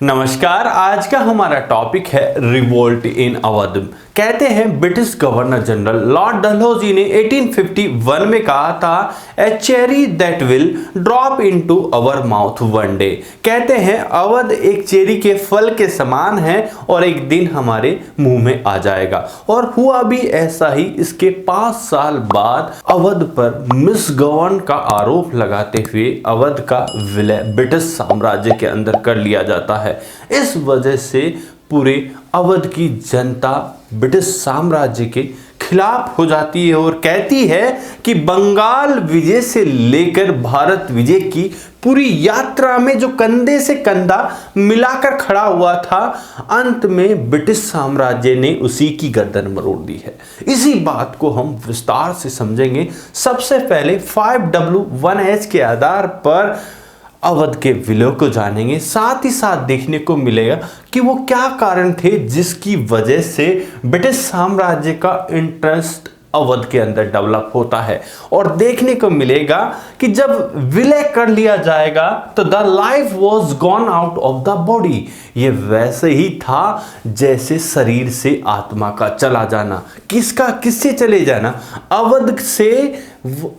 नमस्कार। आज का हमारा टॉपिक है रिवोल्ट इन अवध। कहते हैं British governor general lord Dalhousie ने 1851 में कहा था, a cherry that will drop into our mouth one day. कहते हैं अवध एक चेरी के फल के समान है और एक दिन हमारे मुंह में आ जाएगा। और हुआ भी ऐसा ही। इसके 5 साल बाद अवध पर मिसगवर्न का आरोप लगाते हुए अवध का विलय ब्रिटिश साम्राज्य के अंदर कर लिया जाता है। इस वजह से पूरे अवध की जनता ब्रिटिश साम्राज्य के खिलाफ हो जाती है और कहती है कि बंगाल विजय से लेकर भारत विजय की पूरी यात्रा में जो कंधे से कंधा मिलाकर खड़ा हुआ था, अंत में ब्रिटिश साम्राज्य ने उसी की गर्दन मरोड़ दी है। इसी बात को हम विस्तार से समझेंगे। सबसे पहले 5W1H के आधार पर अवध के विलय को जानेंगे। साथ ही साथ देखने को मिलेगा कि वो क्या कारण थे जिसकी वजह से ब्रिटिश साम्राज्य का इंटरेस्ट अवध के अंदर डेवलप होता है। और देखने को मिलेगा कि जब विलय कर लिया जाएगा तो the life was gone out of the body. ये वैसे ही था जैसे शरीर से आत्मा का चला जाना। किससे चले जाना? अवध से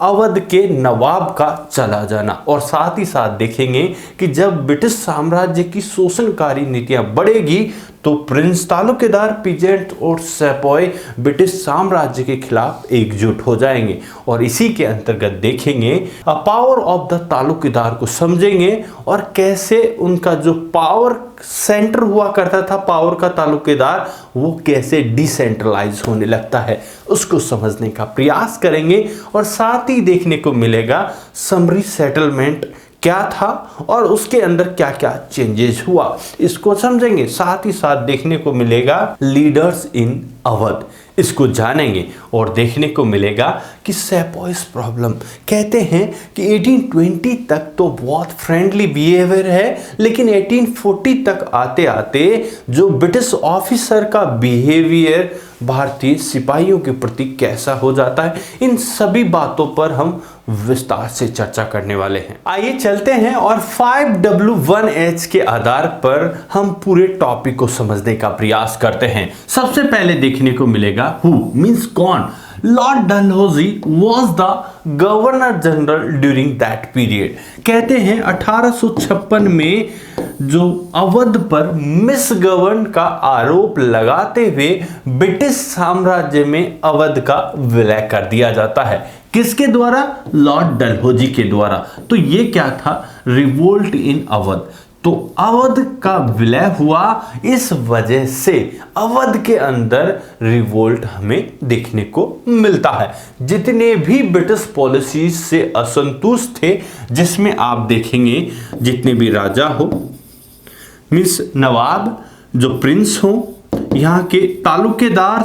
अवध के नवाब का चला जाना। और साथ ही साथ देखेंगे कि जब ब्रिटिश साम्राज्य की शोषणकारी नीतियां बढ़ेगी तो प्रिंस तालुकेदार, पीजेंट और सेपॉय ब्रिटिश साम्राज्य के खिलाफ एकजुट हो जाएंगे। और इसी के अंतर्गत देखेंगे पावर ऑफ द तालुकेदार को समझेंगे और कैसे उनका जो पावर सेंटर हुआ करता था, पावर का तालुकेदार, वो कैसे डिसेंट्रलाइज होने लगता है, उसको समझने का प्रयास करेंगे। और साथ ही देखने को मिलेगा समरी सेटलमेंट क्या था और उसके अंदर क्या क्या चेंजेस हुआ, इसको समझेंगे। साथ ही साथ देखने को मिलेगा लीडर्स इन अवध, इसको जानेंगे। और देखने को मिलेगा कि सेपॉयस प्रॉब्लम। कहते हैं कि 1820 तक तो बहुत फ्रेंडली बिहेवियर है, लेकिन 1840 तक आते आते जो ब्रिटिश ऑफिसर का बिहेवियर भारतीय सिपाहियों के प्रति कैसा हो जाता है, इन सभी बातों पर हम विस्तार से चर्चा करने वाले हैं। आइए चलते हैं और 5W1H के आधार पर हम पूरे टॉपिक को समझने का प्रयास करते हैं। सबसे पहले देखने को मिलेगा हु मींस कौन। Lord Dalhousie was the governor general during that period. कहते हैं 1856 में जो अवध पर मिसगवर्न का आरोप लगाते हुए ब्रिटिश साम्राज्य में अवध का विलय कर दिया जाता है। किसके द्वारा? लॉर्ड डलहौजी के द्वारा। तो ये क्या था? Revolt in Awadh. तो अवध का विलय हुआ, इस वजह से अवध के अंदर रिवोल्ट हमें देखने को मिलता है। जितने भी ब्रिटिश पॉलिसीज से असंतुष्ट थे, जिसमें आप देखेंगे जितने भी राजा हो, मींस नवाब, जो प्रिंस हो, यहाँ के तालुकेदार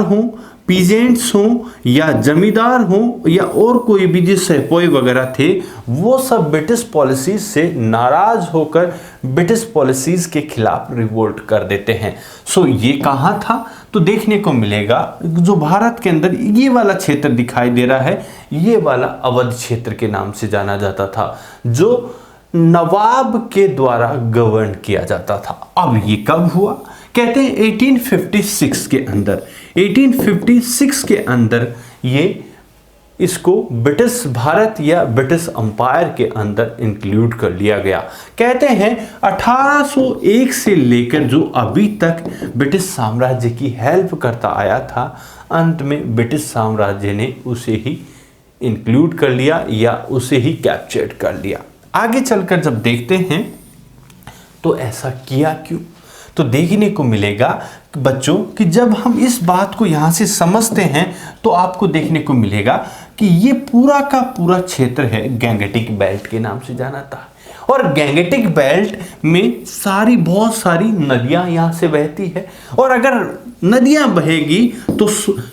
हो, पीजेंट्स हो या जमींदार हो या और कोई भी जो सेपॉय वगैरह थे, वो सब ब्रिटिश पॉलिसीज से नाराज होकर ब्रिटिश पॉलिसीज के खिलाफ रिवोल्ट कर देते हैं। सो ये कहाँ था? तो देखने को मिलेगा जो भारत के अंदर ये वाला क्षेत्र दिखाई दे रहा है, ये वाला अवध क्षेत्र के नाम से जाना जाता था, जो नवाब के द्वारा गवर्न किया जाता था। अब ये कब हुआ? कहते हैं 1856 के अंदर। 1856 के अंदर ये इसको ब्रिटिश भारत या ब्रिटिश अंपायर के अंदर इंक्लूड कर लिया गया। कहते हैं 1801 से लेकर जो अभी तक ब्रिटिश साम्राज्य की हेल्प करता आया था, अंत में ब्रिटिश साम्राज्य ने उसे ही इंक्लूड कर लिया या उसे ही कैप्चर कर लिया। आगे चलकर जब देखते हैं तो ऐसा किया क्यों, तो देखने को मिलेगा बच्चों कि जब हम इस बात को यहाँ से समझते हैं तो आपको देखने को मिलेगा कि ये पूरा का पूरा क्षेत्र है गैंगेटिक बेल्ट के नाम से जाना था। और गैंगेटिक बेल्ट में बहुत सारी नदियाँ यहाँ से बहती है। और अगर नदियाँ बहेगी तो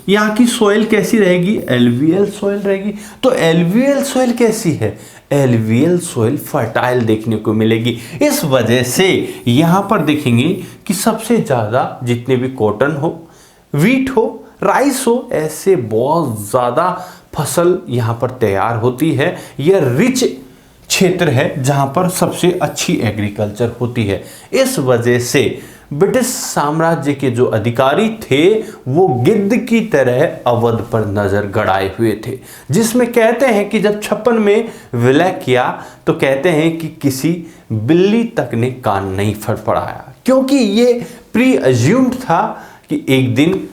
यहाँ की सॉइल कैसी रहेगी? एलुवियल सॉइल रहेगी। तो एलुवियल सॉइल कैसी है? एलुवियल सॉइल फर्टाइल देखने को मिलेगी। इस वजह से यहाँ पर देखेंगे कि सबसे ज़्यादा जितने भी कॉटन हो, व्हीट हो, राइस हो, ऐसे बहुत ज़्यादा फसल यहाँ पर तैयार होती है। यह रिच क्षेत्र है जहां पर सबसे अच्छी एग्रीकल्चर होती है। इस वजह से ब्रिटिश साम्राज्य के जो अधिकारी थे वो गिद्ध की तरह अवध पर नजर गड़ाए हुए थे, जिसमें कहते हैं कि जब 56 में विलय किया तो कहते हैं कि किसी बिल्ली तक ने कान नहीं फड़फड़ाया, क्योंकि ये प्री अज्यूम्ड था कि एक दिन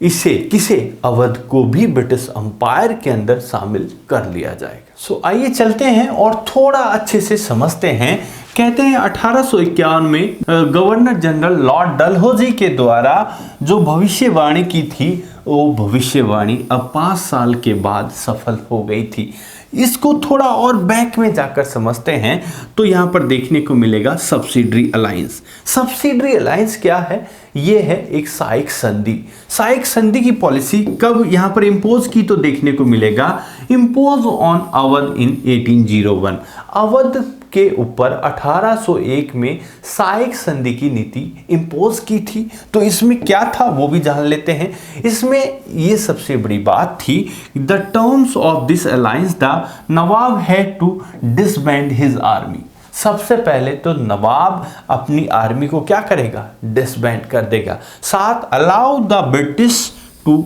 किसे अवध को भी ब्रिटिश अंपायर के अंदर शामिल कर लिया जाएगा। सो आइए चलते हैं और थोड़ा अच्छे से समझते हैं। कहते हैं 1851 में गवर्नर जनरल लॉर्ड डलहौजी के द्वारा जो भविष्यवाणी की थी वो भविष्यवाणी अब 5 साल के बाद सफल हो गई थी। इसको थोड़ा और बैक में जाकर समझते हैं तो यहां पर देखने को मिलेगा सब्सिडरी अलायंस। सब्सिडरी अलायंस क्या है? ये है एक सहायक संधि। सहायक संधि की पॉलिसी कब यहां पर इंपोज की तो देखने को मिलेगा इंपोज ऑन अवध इन 1801। अवध के ऊपर 1801 में सहायक संधि की नीति इंपोज की थी। तो इसमें क्या था वो भी जान लेते हैं। इसमें ये सबसे बड़ी बात थी, the terms of this alliance the Nawab had to disband his army. सबसे पहले तो नवाब अपनी आर्मी को क्या करेगा? डिसबैंड कर देगा। साथ allow the British to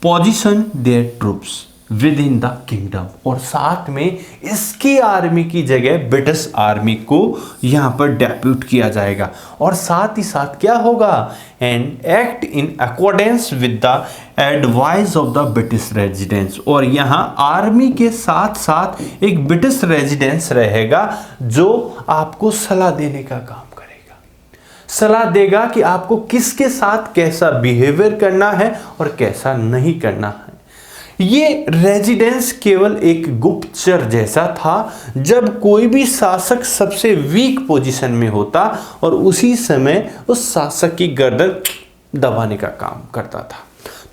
position their troops within the kingdom, और साथ में इसकी आर्मी की जगह ब्रिटिश आर्मी को यहां पर डेप्यूट किया जाएगा। और साथ ही साथ क्या होगा? And act in accordance with the advice of the British residence, और यहां आर्मी के साथ साथ एक ब्रिटिश रेजिडेंस रहेगा जो आपको सलाह देने का काम करेगा। सलाह देगा कि आपको किसके साथ कैसा बिहेवियर करना है और कैसा नहीं करना है। ये रेजिडेंस केवल एक गुप्तचर जैसा था, जब कोई भी शासक सबसे वीक पोजीशन में होता और उसी समय उस शासक की गर्दन दबाने का काम करता था।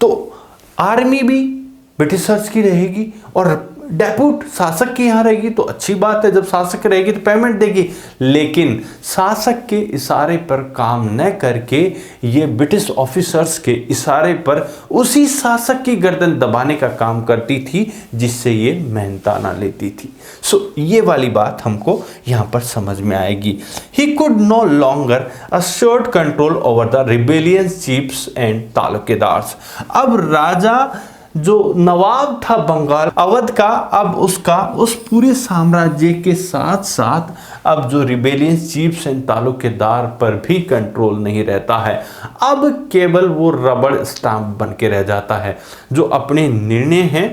तो आर्मी भी ब्रिटिशर्स की रहेगी और डेप्यूट शासक की यहाँ रहेगी, तो अच्छी बात है, जब शासक रहेगी तो पेमेंट देगी। लेकिन शासक के इशारे पर काम न करके ये ब्रिटिश ऑफिसर्स के इशारे पर उसी शासक की गर्दन दबाने का काम करती थी, जिससे ये मेहनताना लेती थी। सो ये वाली बात हमको यहाँ पर समझ में आएगी। He could no longer assert control over the rebellious chiefs and taluqdars. अब राजा जो नवाब था बंगाल अवध का, अब उसका उस पूरे साम्राज्य के साथ साथ अब जो रिबेलियस चीफ्स एंड तालुकेदार पर भी कंट्रोल नहीं रहता है। अब केवल वो रबड़ स्टाम्प बन के रह जाता है। जो अपने निर्णय हैं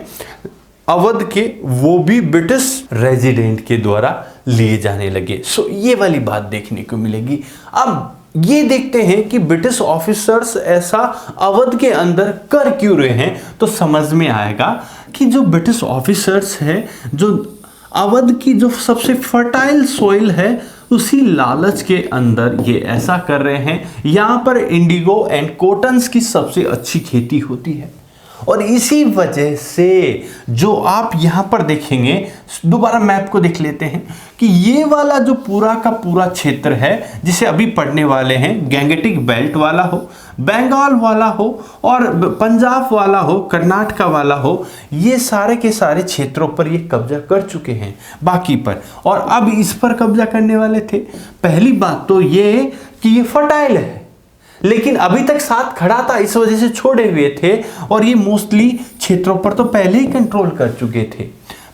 अवध के वो भी ब्रिटिश रेजिडेंट के द्वारा लिए जाने लगे। सो ये वाली बात देखने को मिलेगी। अब ये देखते हैं कि ब्रिटिश ऑफिसर्स ऐसा अवध के अंदर कर क्यों रहे हैं, तो समझ में आएगा कि जो ब्रिटिश ऑफिसर्स हैं, जो अवध की जो सबसे फर्टाइल सॉइल है उसी लालच के अंदर ये ऐसा कर रहे हैं। यहाँ पर इंडिगो एंड कॉटन्स की सबसे अच्छी खेती होती है, और इसी वजह से जो आप यहां पर देखेंगे, दोबारा मैप को देख लेते हैं कि ये वाला जो पूरा का पूरा क्षेत्र है जिसे अभी पढ़ने वाले हैं, गैंगेटिक बेल्ट वाला हो, बंगाल वाला हो और पंजाब वाला हो, कर्नाटका वाला हो, ये सारे के सारे क्षेत्रों पर ये कब्जा कर चुके हैं बाकी पर, और अब इस पर कब्जा करने वाले थे। पहली बात तो ये कि ये फर्टाइल है, लेकिन अभी तक साथ खड़ा था, इस वजह से छोड़े हुए थे, और ये मोस्टली क्षेत्रों पर तो पहले ही कंट्रोल कर चुके थे।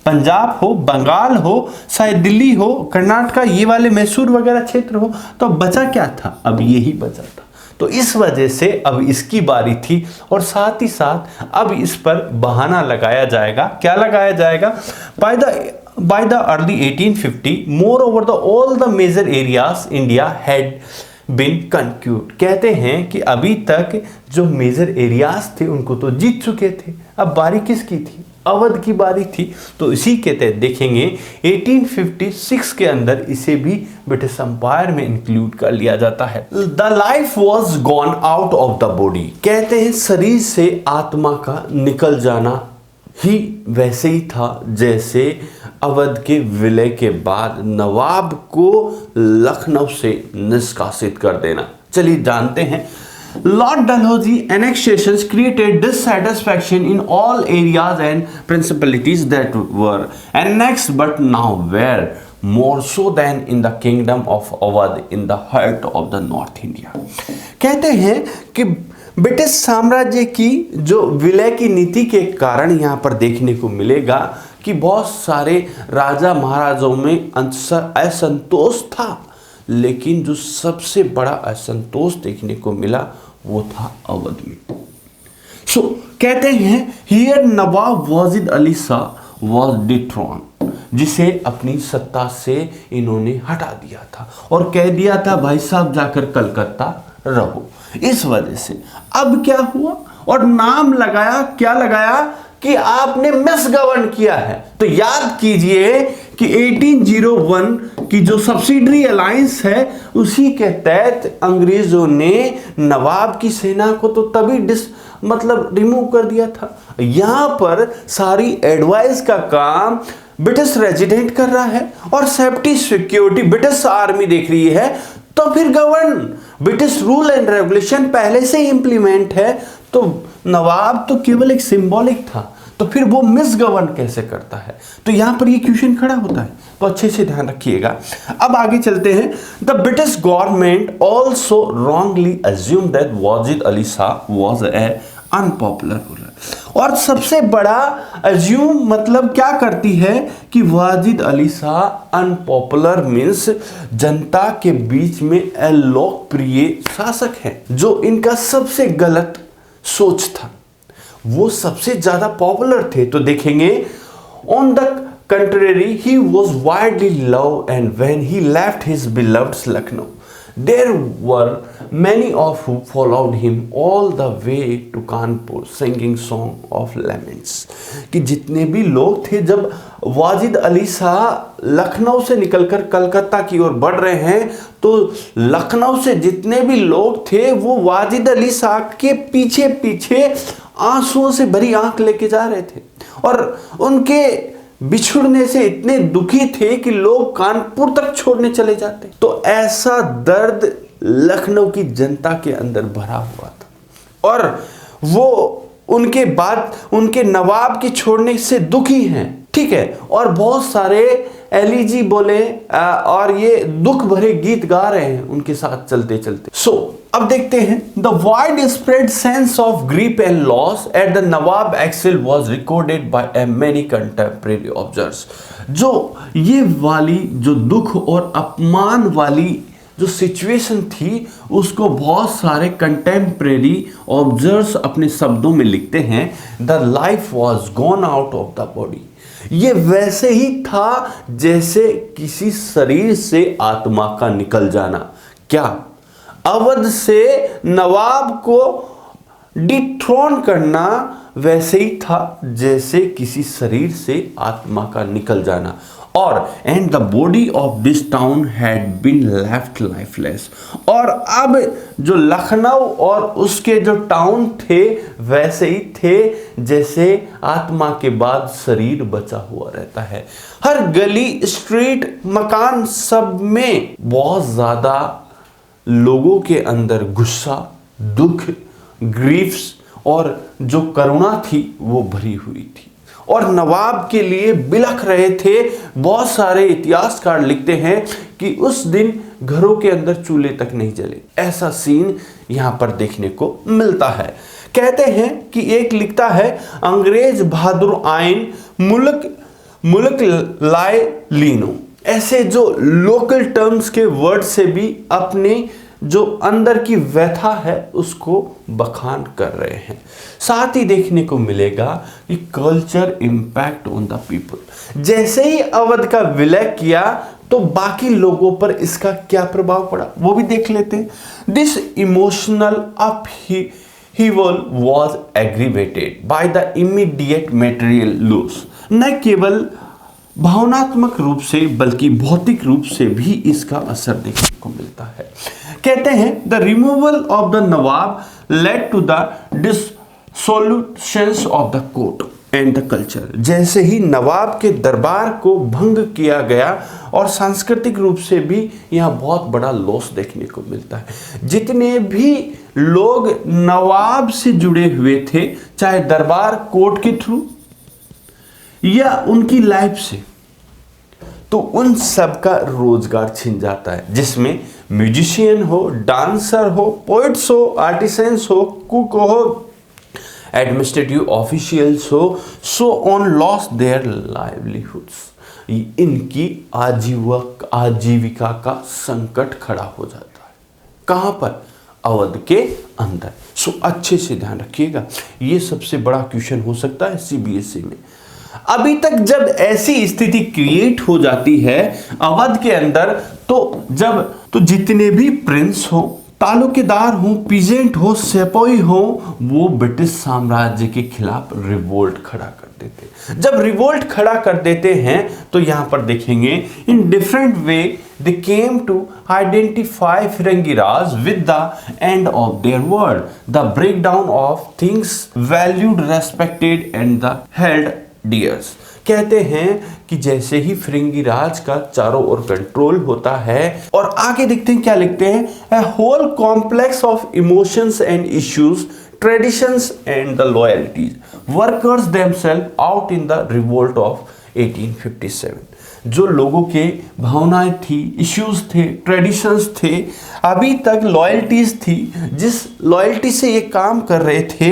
पंजाब हो, बंगाल हो, शायद दिल्ली हो, कर्नाटका, ये वाले मैसूर वगैरह क्षेत्र हो, तो बचा क्या था? अब यही बचा था। तो इस वजह से अब इसकी बारी थी, और साथ ही साथ अब इस पर बहाना लगाया जाएगा। क्या लगाया जाएगा? By the early 1850 more over the all the major areas India had been conquered. कहते हैं कि अभी तक जो मेजर एरियाज थे उनको तो जीत चुके थे, अब बारी किसकी थी? अवध की बारी थी। तो इसी के तहत देखेंगे 1856 के अंदर इसे भी ब्रिटिश अंपायर में इंक्लूड कर लिया जाता है। The life was gone out of the body. कहते हैं शरीर से आत्मा का निकल जाना ही वैसे ही था जैसे अवध के विलय के बाद नवाब को लखनऊ से निष्कासित कर देना। चलिए जानते हैं Lord Dalhousie annexations created dissatisfaction in all areas and principalities that were annexed, but now were more so than in the kingdom of Awadh in the heart of the North India. कहते हैं कि British साम्राज्य की जो विलय की नीति के कारण यहाँ पर देखने को मिलेगा कि बहुत सारे राजा महाराजाओं में असंतोष था, लेकिन जो सबसे बड़ा असंतोष देखने को मिला वो था अवध में। सो कहते हैं here Nawab Wajid Ali Shah was dethrone, जिसे अपनी सत्ता से इन्होंने हटा दिया था और कह दिया था भाई साहब जाकर कलकत्ता रहो। इस वजह से अब क्या हुआ और नाम लगाया, क्या लगाया कि आपने मिसगवर्न किया है। तो याद कीजिए कि 1801 की जो सब्सिडरी अलायंस है उसी के तहत अंग्रेजों ने नवाब की सेना को तो तभी रिमूव कर दिया था। यहां पर सारी एडवाइस का काम ब्रिटिश रेजिडेंट कर रहा है और सेफ्टी सिक्योरिटी ब्रिटिश आर्मी देख रही है। तो फिर govern British rule and regulation पहले से इंप्लीमेंट है, तो नवाब तो केवल एक सिंबॉलिक था, तो फिर वो मिसगवर्न कैसे करता है? तो यहां पर ये क्वेश्चन खड़ा होता है, तो अच्छे से ध्यान रखिएगा। अब आगे चलते हैं। The British government also wrongly assume that Wajid Ali Shah was a unpopular ruler. और सबसे बड़ा अज्यूम मतलब क्या करती है कि वाजिद अली शाह अनपॉपुलर मीन्स जनता के बीच में अलोकप्रिय शासक है। जो इनका सबसे गलत सोच था वो सबसे ज्यादा पॉपुलर थे। तो देखेंगे on the contrary he was widely loved, and when he left his beloved Lucknow there were many of who followed him all the way to Kanpur singing song of laments। कि जितने भी लोग थे, जब वाजिद अली शाह लखनऊ से निकलकर कलकत्ता की ओर बढ़ रहे हैं तो लखनऊ से जितने भी लोग थे वो वाजिद अली शाह के पीछे पीछे आंसुओं से भरी आंख लेके जा रहे थे और उनके बिछुड़ने से इतने दुखी थे कि लोग कानपुर तक छोड़ने चले जाते। तो ऐसा दर्द लखनऊ की जनता के अंदर भरा हुआ था और वो उनके बाद उनके नवाब के छोड़ने से दुखी हैं, ठीक है। और बहुत सारे एलिजी बोले और ये दुख भरे गीत गा रहे हैं उनके साथ चलते चलते। सो अब देखते हैं the widespread sense of grief and loss at the Nawab exile was recorded by a many contemporary observers. जो ये वाली जो दुख और अपमान वाली जो सिचुएशन थी उसको बहुत सारे कंटेम्परेरी ऑब्जर्वर्स अपने शब्दों में लिखते हैं, the life was gone out of the body. ये वैसे ही था जैसे किसी शरीर से आत्मा का निकल जाना। क्या अवध से नवाब को डिथ्रोन करना वैसे ही था जैसे किसी शरीर से आत्मा का निकल जाना। और and the body of this town had been left lifeless. और अब जो लखनऊ और उसके जो टाउन थे वैसे ही थे जैसे आत्मा के बाद शरीर बचा हुआ रहता है। हर गली स्ट्रीट मकान सब में बहुत ज्यादा लोगों के अंदर गुस्सा, दुख, ग्रीफ्स और जो करुणा थी वो भरी हुई थी और नवाब के लिए बिलख रहे थे। बहुत सारे इतिहासकार लिखते हैं कि उस दिन घरों के अंदर चूल्हे तक नहीं जले। ऐसा सीन यहां पर देखने को मिलता है। कहते हैं कि एक लिखता है अंग्रेज बहादुर आइन मुल्क लाए लीनो। ऐसे जो लोकल टर्म्स के वर्ड से भी अपने जो अंदर की व्यथा है उसको बखान कर रहे हैं। साथ ही देखने को मिलेगा कि culture impact on the people. जैसे ही अवध का विलय किया तो बाकी लोगों पर इसका क्या प्रभाव पड़ा वो भी देख लेते हैं। This emotional upheaval was aggravated by the immediate material loss। न केवल भावनात्मक रूप से बल्कि भौतिक रूप से भी इसका असर देखने को मिलता है। कहते हैं the removal of the Nawab led to the dissolution of the court. And the culture. जैसे ही नवाब के दरबार को भंग किया गया और सांस्कृतिक रूप से भी यहाँ बहुत बड़ा लॉस देखने को मिलता है। जितने भी लोग नवाब से जुड़े हुए थे, चाहे दरबार कोर्ट के थ्रू या उनकी लाइफ से, तो उन सब का रोजगार छिन जाता है, जिसमें म्यूजिशियन हो, डांसर हो, पोइट्स हो, आर्टिसंस हो, कुक हो, एडमिनिस्ट्रेटिव ऑफिशियल्स हो, so on lost their livelihoods. इनकी आजीविका का संकट खड़ा हो जाता है। कहां पर? अवध के अंदर। सो अच्छे से ध्यान रखिएगा, ये सबसे बड़ा क्वेश्चन हो सकता है सीबीएसई में। अभी तक जब ऐसी स्थिति क्रिएट हो जाती है अवध के अंदर, तो जितने भी प्रिंस हो, तालुकेदार हो, पीजेंट हो, सेपोई हो, वो ब्रिटिश साम्राज्य के खिलाफ रिवोल्ट खड़ा कर देते। जब रिवोल्ट खड़ा कर देते हैं तो यहां पर देखेंगे in different way they came to identify firangi Raj with the end of their world, the breakdown of things valued, respected and the held dears. कहते हैं कि जैसे ही फिरंगी राज का चारों ओर कंट्रोल होता है, और आगे देखते हैं क्या लिखते हैं, a whole complex of emotions and issues, traditions and the loyalties, workers themselves out in the revolt of 1857। जो लोगों के भावनाएं थी, इश्यूज थे, ट्रेडिशंस थे, अभी तक लॉयल्टीज थी, जिस लॉयल्टी से ये काम कर रहे थे,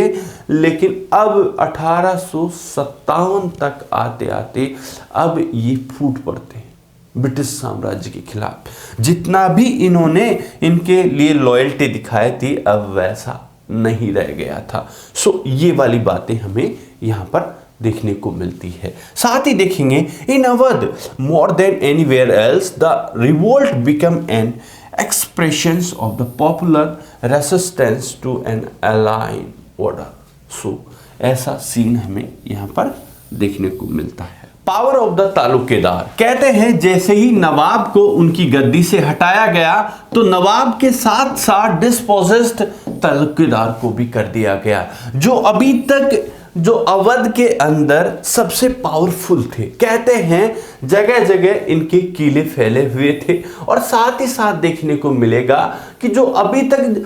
लेकिन अब 1857 तक आते आते अब ये फूट पड़ते हैं ब्रिटिश साम्राज्य के खिलाफ। जितना भी इन्होंने इनके लिए लॉयल्टी दिखाई थी, अब वैसा नहीं रह गया था। सो ये वाली बातें हमें यहाँ पर देखने को मिलती है। साथ ही देखेंगे in Awadh more than anywhere else the revolt become an expressions of the popular resistance to an alien order. So ऐसा सीन हमें यहाँ पर देखने को मिलता है। Power of the taluqdar. कहते हैं जैसे ही नवाब को उनकी गद्दी से हटाया गया, तो नवाब के साथ साथ डिस्पोजेस्ड तालुकेदार को भी कर दिया गया, जो अभी तक जो अवध के अंदर सबसे पावरफुल थे। कहते हैं जगह जगह इनके किले फैले हुए थे, और साथ ही साथ देखने को मिलेगा कि जो अभी तक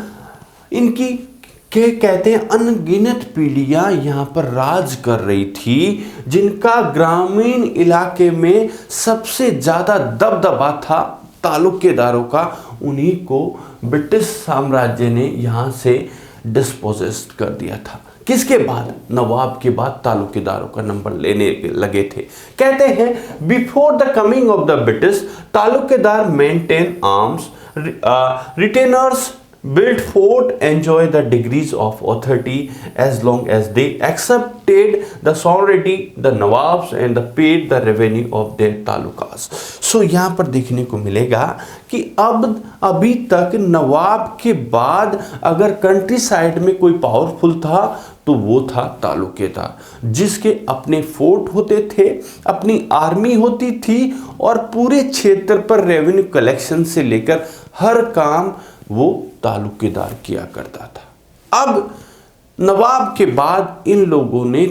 इनकी कहते हैं अनगिनत पीढ़ियां यहां पर राज कर रही थी, जिनका ग्रामीण इलाके में सबसे ज्यादा दबदबा था तालुकेदारों का, उन्हीं को ब्रिटिश साम्राज्य ने यहां से डिस्पोजेस्ट कर दिया था। किसके बाद? नवाब के बाद तालुकेदारों का नंबर लेने लगे थे। कहते हैं before the coming of the British, taluqdar maintain arms, retainers built fort, enjoy the degrees of authority as long as they accepted the sovereignty, the nawabs and the paid the revenue of their talukas. So यहाँ पर देखने को मिलेगा कि अब अभी तक नवाब के बाद अगर कंट्री साइड में कोई पावरफुल था तो वो था तालुकेदार, जिसके अपने फोर्ट होते थे, अपनी आर्मी होती थी, और पूरे क्षेत्र पर रेवेन्यू कलेक्शन से लेकर हर काम वो तालुकेदार किया करता था। अब नवाब के बाद इन लोगों ने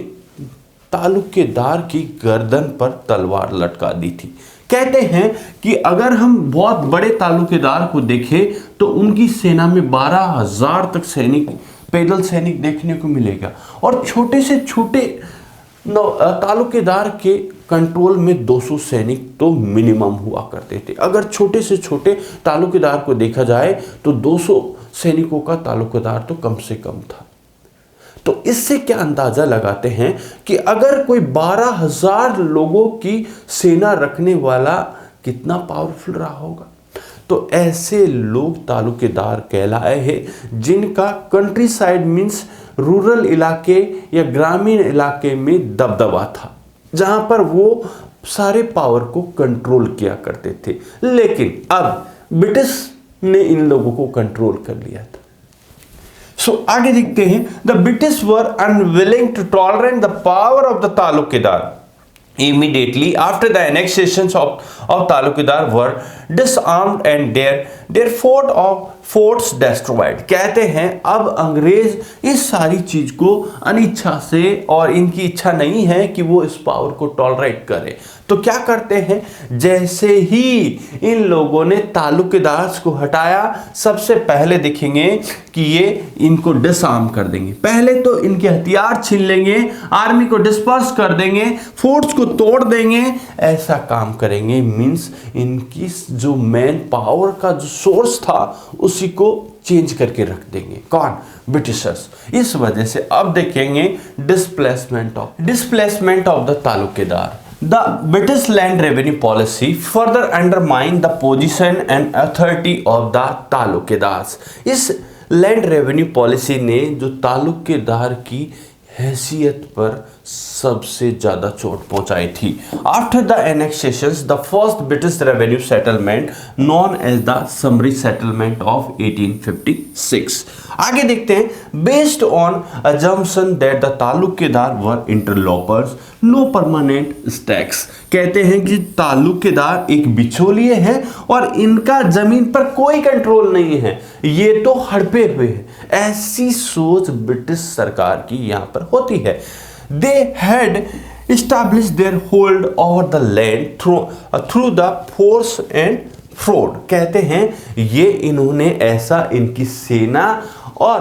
तालुकेदार की गर्दन पर तलवार लटका दी थी। कहते हैं कि अगर हम बहुत बड़े तालुकेदार को देखें तो उनकी सेना में 12,000 तक सैनिक, पैदल सैनिक देखने को मिलेगा, और छोटे से छोटे तालुकेदार के कंट्रोल में 200 सैनिक तो मिनिमम हुआ करते थे। अगर छोटे से छोटे तालुकेदार को देखा जाए तो 200 सैनिकों का तालुकेदार तो कम से कम था। तो इससे क्या अंदाजा लगाते हैं कि अगर कोई 12,000 लोगों की सेना रखने वाला कितना पावरफुल रहा होगा। तो ऐसे लोग तालुकेदार कहलाए हैं जिनका कंट्री साइड मीन्स रूरल इलाके या ग्रामीण इलाके में दबदबा था, जहां पर वो सारे पावर को कंट्रोल किया करते थे। लेकिन अब ब्रिटिश ने इन लोगों को कंट्रोल कर लिया था। सो आगे देखते हैं the British were unwilling to tolerate the power of the taluqdar immediately after the annexations of Talukidar were disarmed and their forts destroyed। कहते हैं अब अंग्रेज इस सारी चीज को अनिच्छा से, और इनकी इच्छा नहीं है कि वो इस पावर को टॉलरेट करे, तो क्या करते हैं, जैसे ही इन लोगों ने तालुकेदार्स को हटाया, सबसे पहले देखेंगे कि ये इनको डिसआर्म कर देंगे। पहले तो इनके हथियार छीन लेंगे, आर्मी को डिस्पर्स कर देंगे, फोर्ट्स को तोड़ देंगे, ऐसा काम करेंगे। मींस इनकी जो मेन पावर का जो सोर्स था उसी को चेंज करके रख देंगे। कौन? ब्रिटिशर्स। इस वजह से अब देखेंगे displacement of the taluqdar. The British land revenue policy further undermined the position and authority of the तालुकेदार्स। इस लैंड रेवेन्यू पॉलिसी ने जो तालुकेदार की हैसियत पर सबसे ज्यादा चोट पहुंचाई थी। After the annexations the first British revenue settlement known as the summary settlement of 1856। आगे देखते हैं, based on assumption that the taluqdar were interlopers no permanent stakes. कहते हैं कि तालुकेदार एक बिचौलिए हैं और इनका जमीन पर कोई कंट्रोल नहीं है, ये तो हड़पे हुए हैं। ऐसी सोच ब्रिटिश सरकार की यहां पर होती है। They had established their hold over the land through the force and fraud। कहते हैं ये इन्होंने ऐसा इनकी सेना और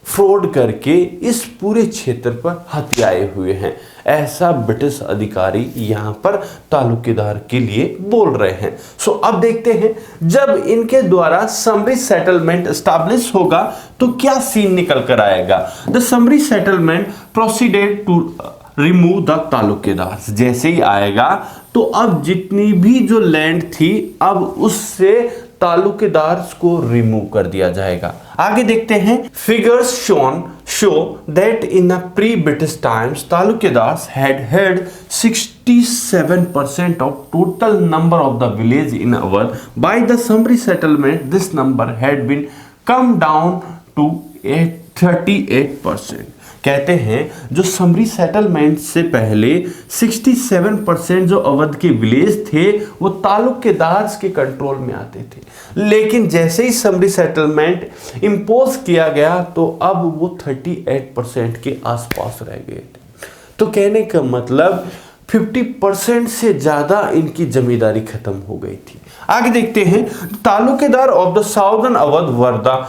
फ्रॉड करके इस पूरे क्षेत्र पर हथियाए हुए हैं, ऐसा ब्रिटिश अधिकारी यहां पर तालुकेदार के लिए बोल रहे हैं। सो अब देखते हैं, जब इनके द्वारा समरी सेटलमेंट एस्टैब्लिश होगा तो क्या सीन निकल कर आएगा। The summary settlement proceeded to remove the taluqdar. जैसे ही आएगा तो अब जितनी भी जो लैंड थी अब उससे तालुकेदार्स को रिमूव कर दिया जाएगा। आगे देखते हैं, figures show that in pre British times taluqdars had 67% of total number of the village in Awadh. By the summary settlement this number had been come down to 38%। कहते हैं जो समरी सेटलमेंट से पहले 67% जो अवध के विलेज थे वो तालुकेदार्स के कंट्रोल में आते थे, लेकिन जैसे ही समरी सेटलमेंट इंपोज किया गया तो अब वो 38% के आसपास रह गए थे। तो कहने का मतलब 50% से ज्यादा इनकी जमींदारी खत्म हो गई थी। आगे देखते हैं, taluqdar of the southern Awadh were the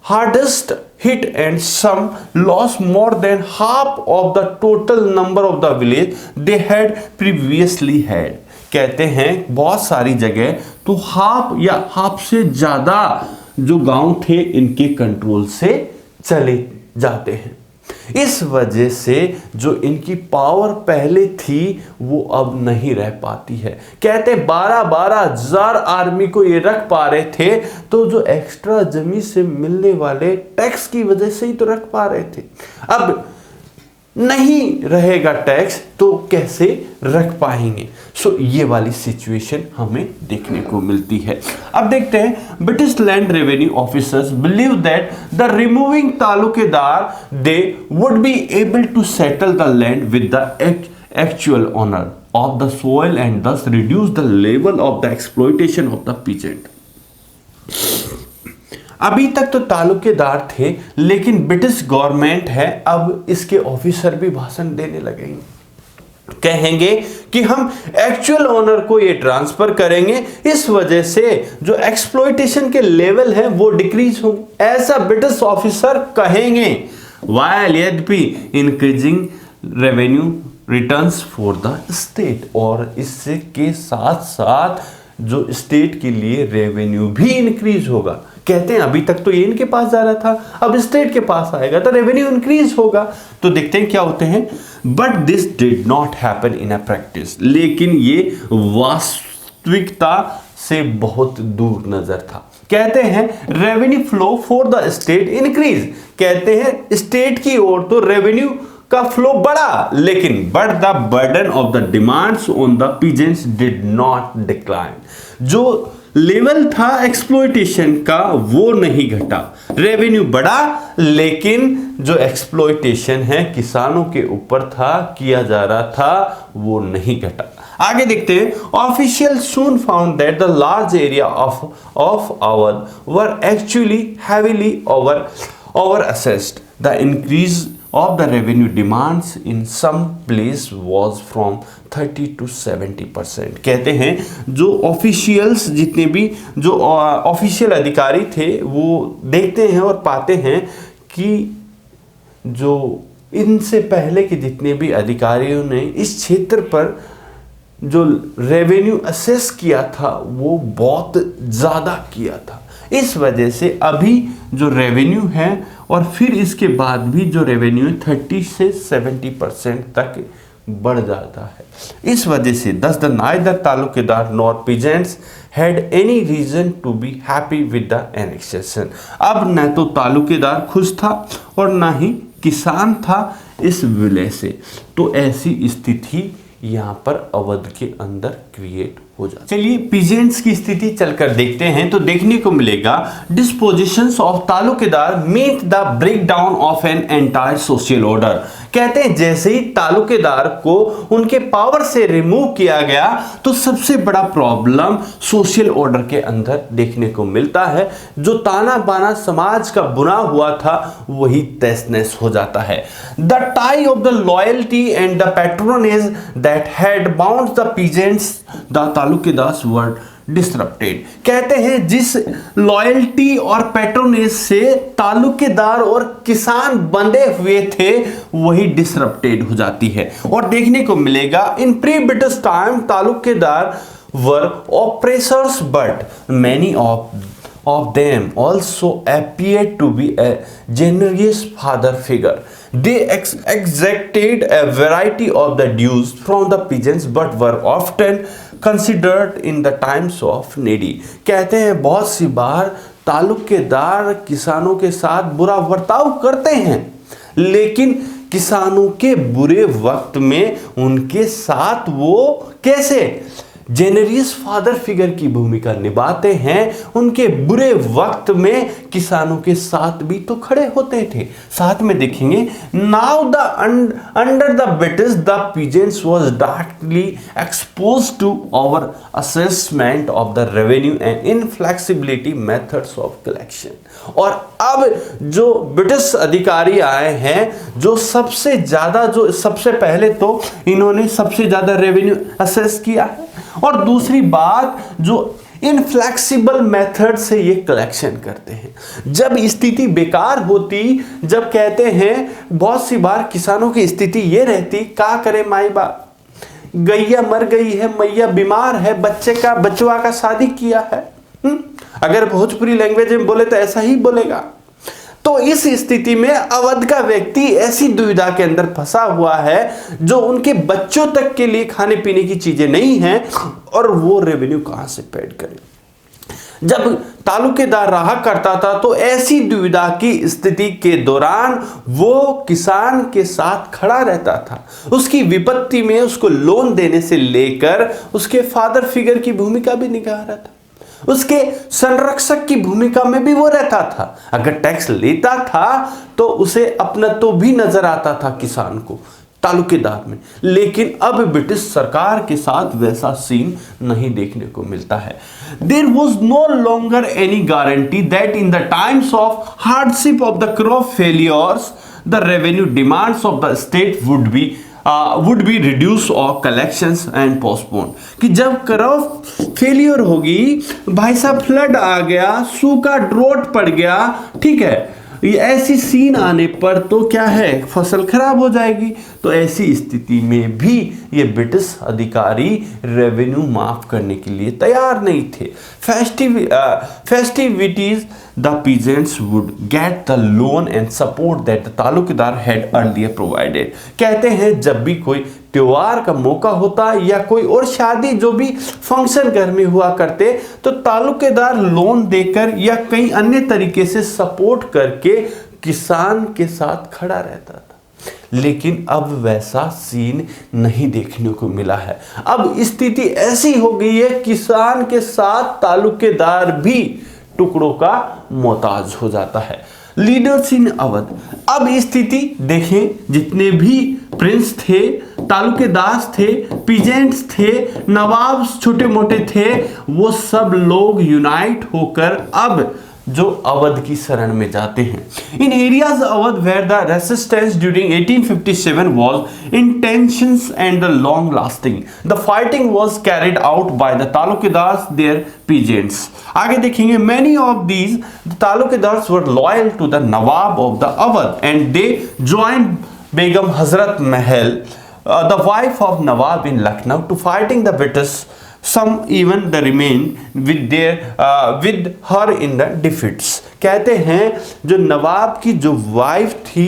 hardest hit and some lost more than half of the total number of the village they had previously had। कहते हैं बहुत सारी जगह तो हाफ से ज्यादा जो गांव थे इनके कंट्रोल से चले जाते हैं। इस वजह से जो इनकी पावर पहले थी वो अब नहीं रह पाती है। कहते 12-12 हजार आर्मी को ये रख पा रहे थे तो जो एक्स्ट्रा जमीन से मिलने वाले टैक्स की वजह से ही तो रख पा रहे थे। अब नहीं रहेगा टैक्स तो कैसे रख पाएंगे। सो ये वाली सिचुएशन हमें देखने को मिलती है। अब देखते हैं, British land revenue officers believe that the removing taluqdar they would be able to settle the land with the actual owner of the soil and thus reduce the level of the exploitation of the peasant. अभी तक तो तालुकेदार थे, लेकिन British government है, अब इसके officer भी भाषण देने लगेंगे, कहेंगे कि हम एक्चुअल ओनर को ये ट्रांसफर करेंगे, इस वजह से जो एक्सप्लॉयटेशन के लेवल है वो डिक्रीज होंगे, ऐसा ब्रिटिश ऑफिसर कहेंगे। व्हाइल यद्यपि increasing revenue returns for the state, और इससे के साथ साथ जो स्टेट के लिए रेवेन्यू भी इंक्रीज होगा। कहते हैं अभी तक तो ये इनके पास जा रहा था, अब स्टेट के पास आएगा तो रेवेन्यू इंक्रीज होगा। तो देखते हैं क्या होते हैं। But this did not happen in a practice, लेकिन ये वास्तविकता से बहुत दूर नजर था। कहते हैं revenue flow for the state increase. कहते हैं स्टेट की ओर तो रेवेन्यू का फ्लो बढ़ा, लेकिन but the burden of the demands on the peasants did not decline. जो लेवल था एक्सप्लॉयटेशन का वो नहीं घटा। रेवेन्यू बढ़ा लेकिन जो एक्सप्लॉयटेशन है किसानों के ऊपर था, किया जा रहा था, वो नहीं घटा। आगे देखते हैं। Official soon found that the large area of Awadh were actually heavily over assessed. The increase of the revenue demands in some place was from 30 to 70%। कहते हैं जो ऑफिशियल्स जितने भी जो ऑफिशियल अधिकारी थे वो देखते हैं और पाते हैं कि जो इनसे पहले के जितने भी अधिकारियों ने इस क्षेत्र पर जो रेवेन्यू असेस किया था वो बहुत ज़्यादा किया था। इस वजह से अभी जो रेवेन्यू है और फिर इसके बाद भी जो रेवेन्यू 30 से 70% तक बढ़ जाता है। इस वजह से thus the neither taluqdar nor peasants had any reason to be happy with the annexation। अब न तो तालुकेदार खुश था और ना ही किसान था इस विलय से। तो ऐसी स्थिति यहाँ पर अवध के अंदर क्रिएट हो जाती। चलिए पीजेंट्स की स्थिति चलकर देखते हैं तो देखने को मिलेगा dispositions of taluqdar make the breakdown of an entire social order. कहते हैं जैसे ही तालुकेदार को उनके पावर से रिमूव किया गया तो सबसे बड़ा प्रॉब्लम सोशल ऑर्डर के अंदर देखने को मिलता है। जो ताना बाना समाज का बुना हुआ था वही तहस नहस हो जाता है। The tie of the loyalty and the patronage that had bound the peasants the taluqdars were disrupted. कहते हैं जिस लॉयल्टी और पैट्रोनेज से तालुकेदार और किसान बंधे हुए थे वही डिसरप्टेड हो जाती है। और देखने को मिलेगा इन pre British time taluqdar were oppressors but many of them also appeared to be a generous father figure. They exacted a variety of the dues from the peasants but were often considered in the times of needy। कहते हैं बहुत सी बार तालुकेदार किसानों के साथ बुरा बर्ताव करते हैं लेकिन किसानों के बुरे वक्त में उनके साथ वो कैसे जेनरियस फादर फिगर की भूमिका निभाते हैं। उनके बुरे वक्त में किसानों के साथ भी तो खड़े होते थे। साथ में देखेंगे now the under the British the peasants was directly exposed to over assessment of the revenue and inflexibility methods of collection. और अब जो ब्रिटिश अधिकारी आए हैं जो सबसे पहले तो इन्होंने सबसे ज्यादा रेवेन्यू असेस किया है और दूसरी बात जो इनफ्लेक्सिबल मेथड से ये कलेक्शन करते हैं। जब स्थिति बेकार होती, जब कहते हैं बहुत सी बार किसानों की स्थिति ये रहती क्या करे माई बाप, गैया मर गई है, मैया बीमार है, बचवा का शादी किया है। अगर भोजपुरी लैंग्वेज में बोले तो ऐसा ही बोलेगा। तो इस स्थिति में अवध का व्यक्ति ऐसी दुविधा के अंदर फंसा हुआ है जो उनके बच्चों तक के लिए खाने पीने की चीजें नहीं हैं और वो रेवेन्यू कहां से पेड करे। जब तालुकेदार रहा करता था तो ऐसी दुविधा की स्थिति के दौरान वो किसान के साथ खड़ा रहता था। उसकी विपत्ति में उसको लोन देने से लेकर उसके फादर फिगर की भूमिका भी निभा रहा था, उसके संरक्षक की भूमिका में भी वो रहता था। अगर टैक्स लेता था तो उसे अपना तो भी नजर आता था किसान को तालुकेदार में। लेकिन अब ब्रिटिश सरकार के साथ वैसा सीन नहीं देखने को मिलता है। There was no longer any guarantee that in the times of hardship of the crop failures the revenue demands of the state would be reduced or collections and postponed। कि जब क्रॉप फेलियर होगी, भाई साहब flood आ गया, सूखा drought पड़ गया, ठीक है, ये ऐसी सीन आने पर तो क्या है फसल खराब हो जाएगी। तो ऐसी स्थिति में भी ये ब्रिटिश अधिकारी रेवेन्यू माफ करने के लिए तैयार नहीं थे। Festivities the peasants would get the loan and support that the taluqdar had earlier provided. कहते हैं जब भी कोई त्योहार का मौका होता या कोई और शादी जो भी फंक्शन घर में हुआ करते तो तालुकेदार लोन देकर या कई अन्य तरीके से सपोर्ट करके किसान के साथ खड़ा रहता था। लेकिन अब वैसा सीन नहीं देखने को मिला है। अब स्थिति ऐसी हो गई है, किसान के साथ तालुकेदार भी टुकड़ों का मोहताज हो जाता है। लीडर्स इन अवध, अब स्थिति देखें, जितने भी प्रिंस थे, तालुकेदार थे, पीजेंट्स थे, नवाब छोटे मोटे थे, वो सब लोग यूनाइट होकर अब जो अवध की शरण में जाते हैं। In areas Awadh where the resistance during 1857 was intense and long lasting. The fighting was carried out by the taluqdars their peasants. आगे देखेंगे, many of these taluqdars were loyal to the nawab of the Awadh and they joined Begum Hazrat Mahal, the wife of nawab in Lucknow, to fighting the British. Some even the remain with her in the defeats। कहते हैं जो नवाब की जो wife थी,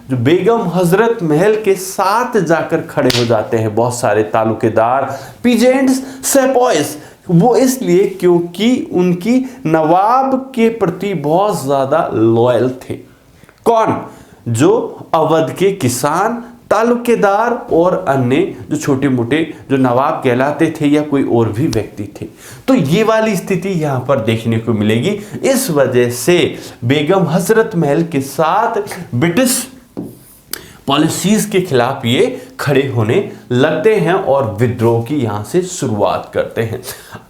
जो बेगम हजरत महल के साथ जाकर खड़े हो जाते हैं बहुत सारे तालुकेदार, पीजेंट्स, सेपॉइस। वो इसलिए क्योंकि उनकी नवाब के प्रति बहुत ज्यादा लॉयल थे। कौन? जो अवध के किसान, तालुकेदार और अन्य जो छोटे मोटे जो नवाब कहलाते थे या कोई और भी व्यक्ति थे। तो ये वाली स्थिति यहां पर देखने को मिलेगी। इस वजह से बेगम हजरत महल के साथ ब्रिटिश पॉलिसीज के खिलाफ ये खड़े होने लगते हैं और विद्रोह की यहां से शुरुआत करते हैं।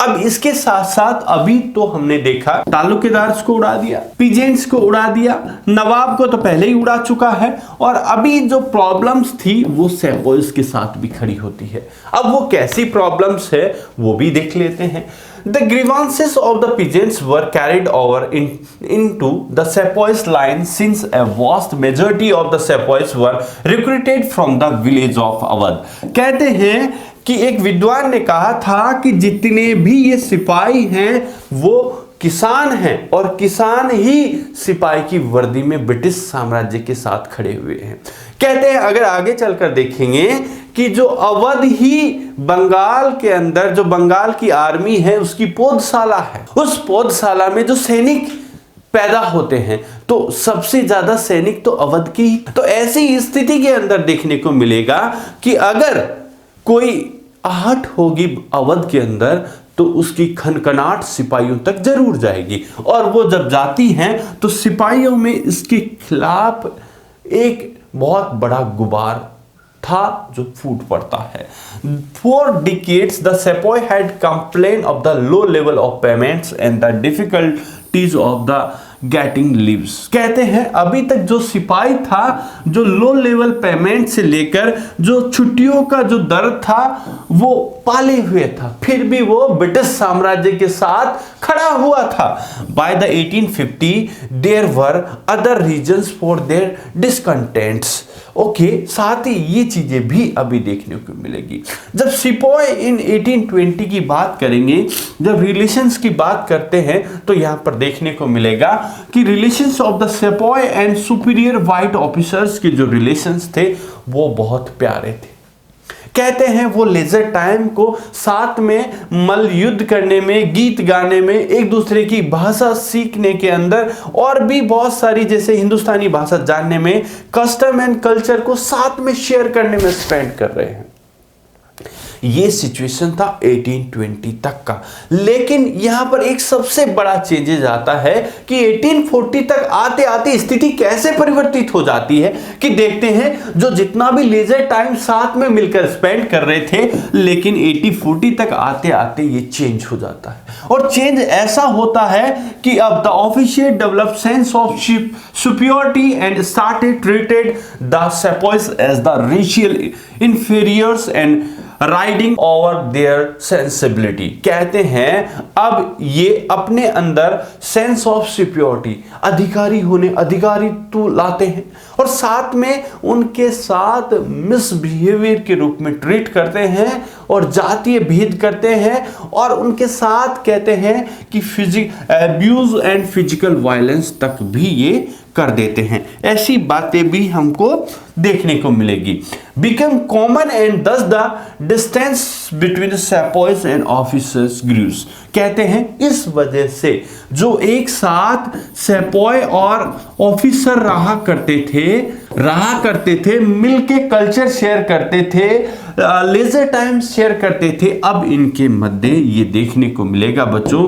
अब इसके साथ साथ अभी तो हमने देखा तालुकेदार्स को उड़ा दिया, पीजेंट्स को उड़ा दिया, नवाब को तो पहले ही उड़ा चुका है, और अभी जो प्रॉब्लम्स थी वो सेपॉइस के साथ भी खड़ी होती है। अब वो कैसी प्रॉब्लम्स है वो भी देख लेते हैं। The grievances of the peasants were carried over into the sepoys line, since a vast majority of the sepoys were recruited from the village of Awadh। कहते हैं कि एक विद्वान ने कहा था कि जितने भी ये सिपाही हैं वो किसान हैं, और किसान ही सिपाही की वर्दी में ब्रिटिश साम्राज्य के साथ खड़े हुए हैं। कहते हैं अगर आगे चलकर देखेंगे कि जो अवध ही बंगाल के अंदर, जो बंगाल की आर्मी है उसकी पौधशाला है, उस पौधशाला में जो सैनिक पैदा होते हैं तो सबसे ज्यादा सैनिक तो अवध के ही। तो ऐसी स्थिति के अंदर देखने को मिलेगा कि अगर कोई आहट होगी अवध के अंदर तो उसकी खनखनाहट सिपाहियों तक जरूर जाएगी, और वो जब जाती हैं तो सिपाहियों में इसके खिलाफ एक बहुत बड़ा गुबार था जो फूट पड़ता है। For decades the sepoy had complained of the low level of payments and the difficulties of the getting leaves. कहते हैं अभी तक जो सिपाही था, जो लो लेवल पेमेंट से लेकर जो छुट्टियों का जो दर था वो पाले हुए था, फिर भी वो ब्रिटिश साम्राज्य के साथ खड़ा हुआ था। By the 1850 there were other reasons for their discontents. Okay, साथ ही ये चीजें भी अभी देखने को मिलेगी। जब सिपॉय इन 1820 की बात करेंगे, जब रिलेशंस की बात करते हैं तो यहां पर देखने को मिलेगा कि relations of the sepoy and superior white officers के जो रिलेशंस थे वो बहुत प्यारे थे। कहते हैं वो लेजर टाइम को साथ में मल्ल युद्ध करने में, गीत गाने में, एक दूसरे की भाषा सीखने के अंदर और भी बहुत सारी जैसे हिंदुस्तानी भाषा जानने में, कस्टम एंड कल्चर को साथ में शेयर करने में स्पेंड कर रहे हैं। ये सिचुएशन था 1820 तक का। लेकिन यहां पर एक सबसे बड़ा चेंजेस आता है कि 1840 तक आते आते स्थिति कैसे परिवर्तित हो जाती है कि देखते हैं जो जितना भी लेजर टाइम साथ में मिलकर स्पेंड कर रहे थे, लेकिन 1840 तक आते आते ये चेंज हो जाता है। और चेंज ऐसा होता है कि अब the official develop sense of superiority and started treated the sepoys as the racial inferiors and riding over their sensibility. कहते हैं अब ये अपने अंदर सेंस ऑफ सुपीरियरिटी, अधिकारी होने, अधिकारित्व लाते हैं, और साथ में उनके साथ मिसबिहेवियर के रूप में ट्रीट करते हैं और जातीय भेद करते हैं, और उनके साथ कहते हैं कि अब्यूज एंड फिजिकल वायलेंस तक भी ये कर देते हैं। ऐसी बातें भी हमको देखने को मिलेगी। Become common and thus the distance between the sepoys and officers grows. कहते हैं इस वजह से जो एक साथ सेपॉय और ऑफिसर रहा करते थे, मिलके कल्चर शेयर करते थे, लेजर टाइम शेयर करते थे। अब इनके मध्य ये देखने को मिलेगा बच्चों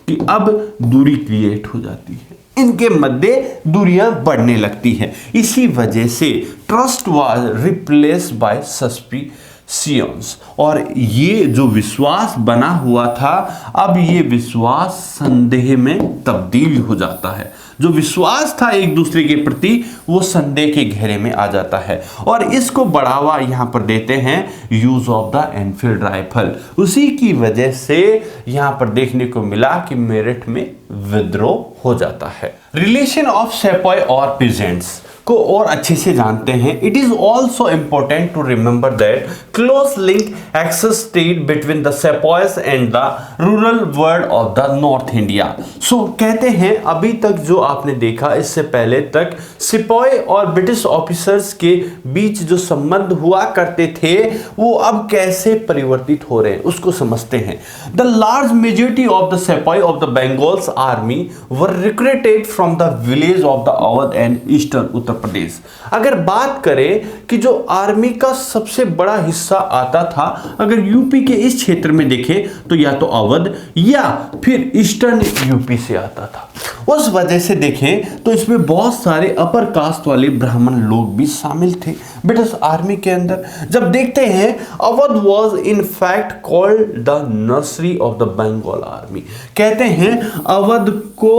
कि अब दूरी क्रिएट हो जाती है, इनके मध्य दूरियां बढ़ने लगती हैं। इसी वजह से trust was replaced by suspicions, और ये जो विश्वास बना हुआ था अब ये विश्वास संदेह में तब्दील हो जाता है। जो विश्वास था एक दूसरे के प्रति वो संदेह के घेरे में आ जाता है, और इसको बढ़ावा यहां पर देते हैं use of the Enfield rifle. उसी की वजह से यहां पर देखने को मिला कि मेरठ में विद्रोह हो जाता है। रिलेशन ऑफ सेपॉय और पीजेंट्स को और अच्छे से जानते हैं। It is also important to remember that close link existed between the sepoys and the rural world of the north India. So कहते हैं अभी तक जो आपने देखा, इससे पहले तक सिपाही और ब्रिटिश ऑफिसर्स के बीच जो संबंध हुआ करते थे वो अब कैसे परिवर्तित हो रहे हैं उसको समझते हैं। The large majority of the sipahi of the Bengals army were recruited from the village of the Awadh and eastern Uttar Pradesh. अगर बात करें कि जो आर्मी का सबसे बड़ा हिस्सा आता था, अगर यूपी के इस क्षेत्र में देखें तो या तो अवध या फिर ईस्टर्न यूपी से आता था। उस वजह से देखें तो इसमें बहुत सारे अपर कास्ट वाले ब्राह्मण लोग भी शामिल थे ब्रिटिश आर्मी के अंदर। जब देखते हैं Awadh was in fact called the nursery of the Bengal army. कहते हैं अवध को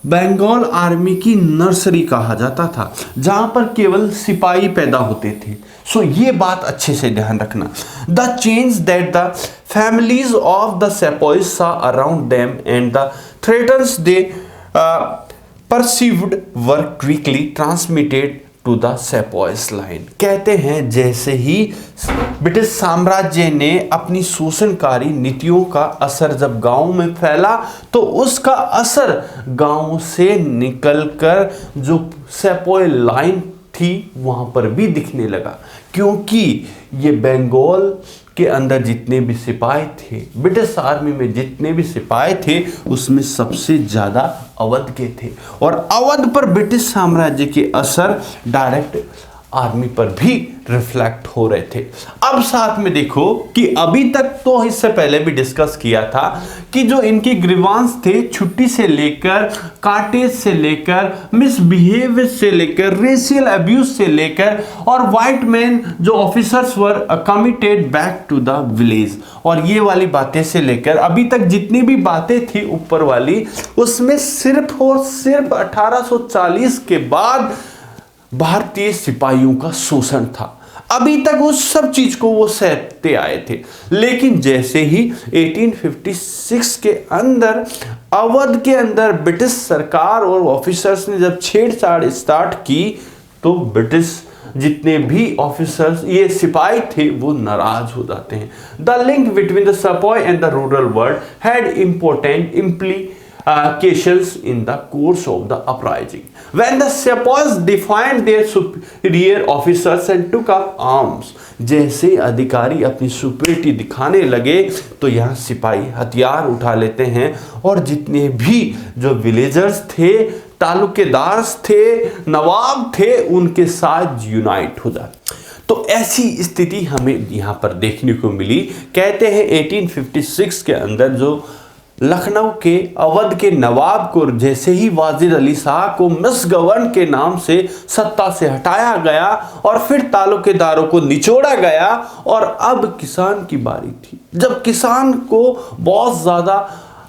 बंगाल आर्मी की नर्सरी कहा जाता था, जहां पर केवल सिपाही पैदा होते थे। सो ये बात अच्छे से ध्यान रखना। The change that the families of the sepoys saw around them and the threatens they perceived were quickly transmitted to the sepoys line. कहते हैं जैसे ही ब्रिटिश साम्राज्य ने अपनी शोषणकारी नीतियों का असर जब गांव में फैला तो उसका असर गांव से निकलकर जो सेपॉय लाइन थी वहां पर भी दिखने लगा, क्योंकि ये बंगाल के अंदर जितने भी सिपाही थे, ब्रिटिश आर्मी में जितने भी सिपाही थे उसमें सबसे ज्यादा अवध के थे, और अवध पर ब्रिटिश साम्राज्य के असर डायरेक्ट आर्मी पर भी रिफ्लेक्ट हो रहे थे। अब साथ में देखो कि अभी तक तो इससे पहले भी डिस्कस किया था कि जो इनके ग्रीवांस थे, छुट्टी से लेकर, काटेज से लेकर, मिसबिहेवियर से लेकर, रेशियल अब्यूज से लेकर, और व्हाइट मैन जो officers were committed back to the village, और ये वाली बातें से लेकर अभी तक जितनी भी बातें थी ऊपर वाली, उसमें सिर्फ और सिर्फ 1840 के बाद भारतीय सिपाहियों का शोषण था। अभी तक उस सब चीज को वो सहते आए थे, लेकिन जैसे ही 1856 के अंदर अवध के अंदर ब्रिटिश सरकार और ऑफिसर्स ने जब छेड़छाड़ स्टार्ट की तो ब्रिटिश जितने भी ऑफिसर्स, ये सिपाही थे, वो नाराज हो जाते हैं। The link between the sepoy and the rural world had important implications in the course of the uprising. When the sepoys defied their superior officers and took up arms, जैसे अधिकारी अपनी सुपीरियरिटी दिखाने लगे तो यहाँ सिपाही हथियार उठा लेते हैं, और जितने भी जो विलेजर्स थे, तालुकेदार थे, नवाब थे, उनके साथ यूनाइट हो जाते। तो ऐसी स्थिति हमें यहाँ पर देखने को मिली। कहते हैं 1856 के अंदर जो लखनऊ के अवध के नवाब को जैसे ही वाजिद अली शाह को मिसगवर्न के नाम से सत्ता से हटाया गया और फिर तालुकेदारों को निचोड़ा गया, और अब किसान की बारी थी। जब किसान को बहुत ज्यादा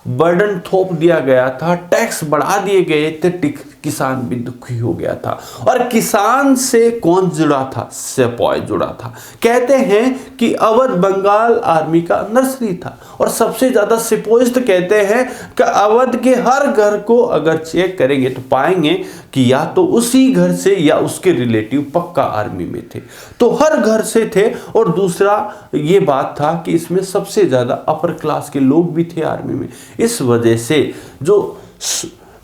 बर्डन थोप दिया गया था, टैक्स बढ़ा दिए गए थे, किसान भी दुखी हो गया था। और किसान से कौन जुड़ा था? सेपॉय जुड़ा था। कहते हैं कि अवध बंगाल आर्मी का नर्सरी था, और सबसे ज्यादा सिपोइस्ट कहते हैं कि अवध के हर घर को अगर चेक करेंगे तो पाएंगे कि या तो उसी घर से या उसके रिलेटिव पक्का आर्मी में थे, तो हर घर से थे। और दूसरा ये बात था कि इसमें सबसे ज्यादा अपर क्लास के लोग भी थे आर्मी में। इस वजह से जो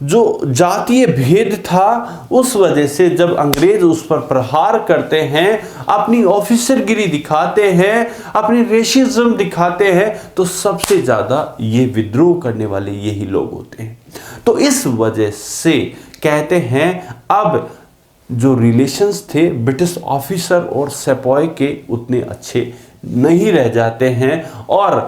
जो जातीय भेद था उस वजह से जब अंग्रेज उस पर प्रहार करते हैं, अपनी ऑफिसरगिरी दिखाते हैं, अपनी रेशिज्म दिखाते हैं, तो सबसे ज़्यादा ये विद्रोह करने वाले यही लोग होते हैं। तो इस वजह से कहते हैं अब जो रिलेशंस थे ब्रिटिश ऑफिसर और सेपॉय के उतने अच्छे नहीं रह जाते हैं और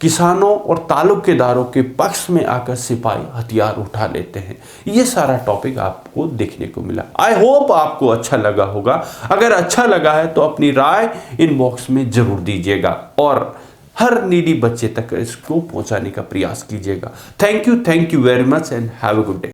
किसानों और तालुकेदारों के पक्ष में आकर सिपाही हथियार उठा लेते हैं। ये सारा टॉपिक आपको देखने को मिला। आई होप आपको अच्छा लगा होगा। अगर अच्छा लगा है तो अपनी राय इनबॉक्स में जरूर दीजिएगा और हर नीडी बच्चे तक इसको पहुंचाने का प्रयास कीजिएगा। Thank you very much and have a good day.